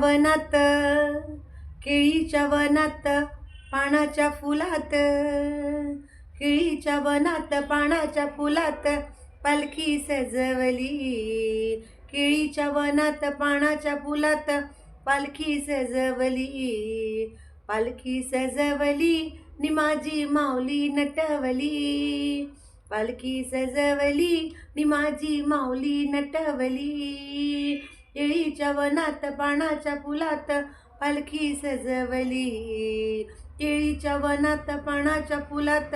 वनात, केळीच्या वनात, पानाच्या फुलात, केळीच्या वनात, पानाच्या फुलात पालखी सजवली. केळीच्या वनात, पानाच्या फुलात पालखी सजवली. पालखी सजवली नि माझी माऊली नटवली. पालखी सजवली नि माझी माऊली नटवली. केळीच्या वनात, पानाच्या फुलात पालखी सजवली. केळीच्या वनात, पानाच्या फुलात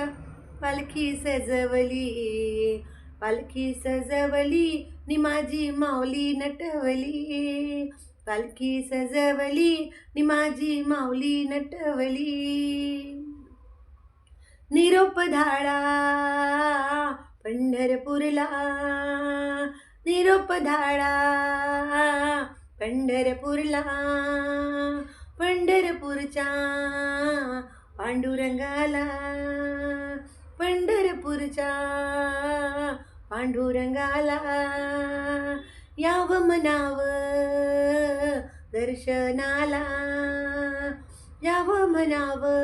पालखी सजवली. पालखी सजवली नि माझी माऊली नटवली. पालखी सजवली नि माझी माऊली नटवली. निरोप धाडा पंढरपूरला, निरोप धाडा पंढरपूरला. पंढरपूरच्या पांडुरंगाला, पंढरपूरच्या पांडुरंगाला यावं म्हणावं दर्शनाला. यावं म्हणावं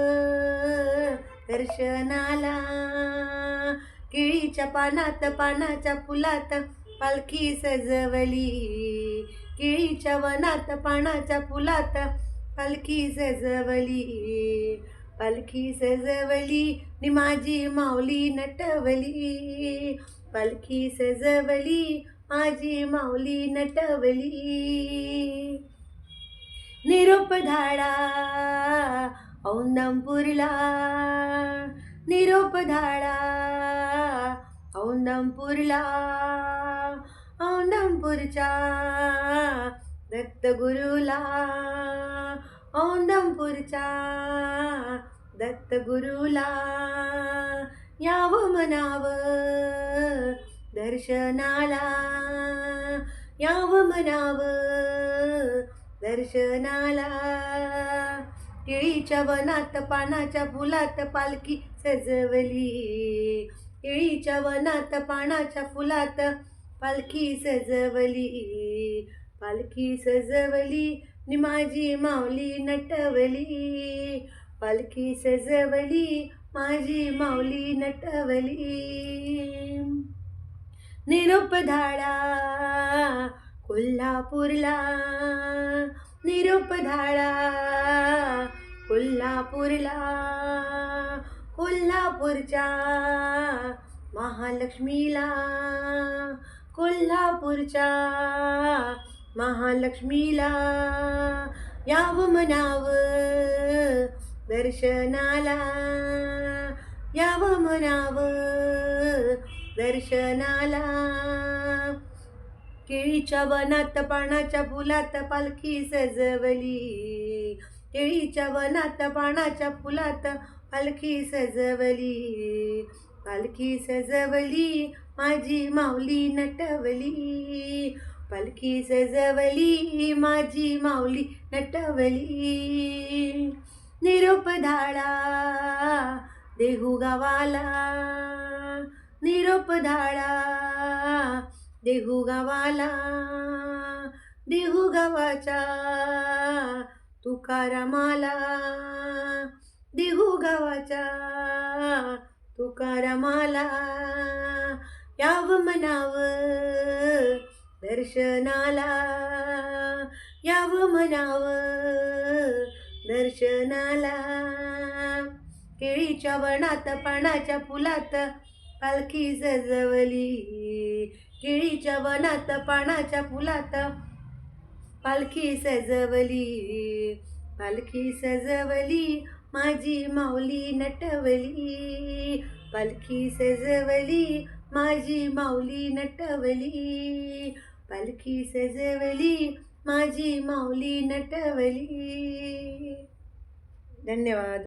दर्शनाला. केळीच्या पानात, पानाच्या फुलात पालखी सजवली. केळीच्या वनात, पानाच्या फुलात पालखी सजवली. पालखी सजवली नि माझी माऊली नटवली. पालखी सजवली माझी माऊली नटवली. निरोप धाडा औंदमपूरला, निरोप धाडा औंदमपूरला. औंदमपूरच्या दत्तगुरूला, औंदमपूरच्या दत्तगुरूला यावं म्हणावं दर्शनाला. यावं म्हणावं दर्शनाला. केळीच्या वनात, पानाच्या फुलात पालखी सजवली. केळीच्या वनात, पानाच्या फुलात पालखी सजवली. पालखी सजवली नि माझी माऊली नटवली. पालखी सजवली माझी माऊली नटवली. निरोप धाडा कोल्हापूरला, निरोप धाडा कोल्हापूरला. कोल्हापूरच्या महालक्ष्मीला, कोल्हापूरच्या महालक्ष्मीला यावं म्हणावं दर्शनाला. यावं म्हणावं दर्शनाला. केळीच्या वनात, पानाच्या फुलात पालखी सजवली. केळीच्या वनात, पानाच्या फुलात पालखी सजवली. पालखी सजवली माझी माऊली नटवली. पालखी सजवली माझी माऊली नटवली. निरोप धाडा देहू गावाला, निरोप धाडा देहू गावाला. देहू गावाच्या तुकारामाला, देहू गावाच्या तुकारामाला यावं म्हणावं दर्शनाला. यावं म्हणावं दर्शनाला. केळीच्या वनात, पानाच्या फुलात पालखी सजवली. केळीच्या वनात, पानाच्या फुलात पालखी सजवली. पालखी सजवली माझी माऊली नटवली. पालखी सजवली माझी माऊली नटवली. पालखी सजवली माझी माऊली नटवली. धन्यवाद.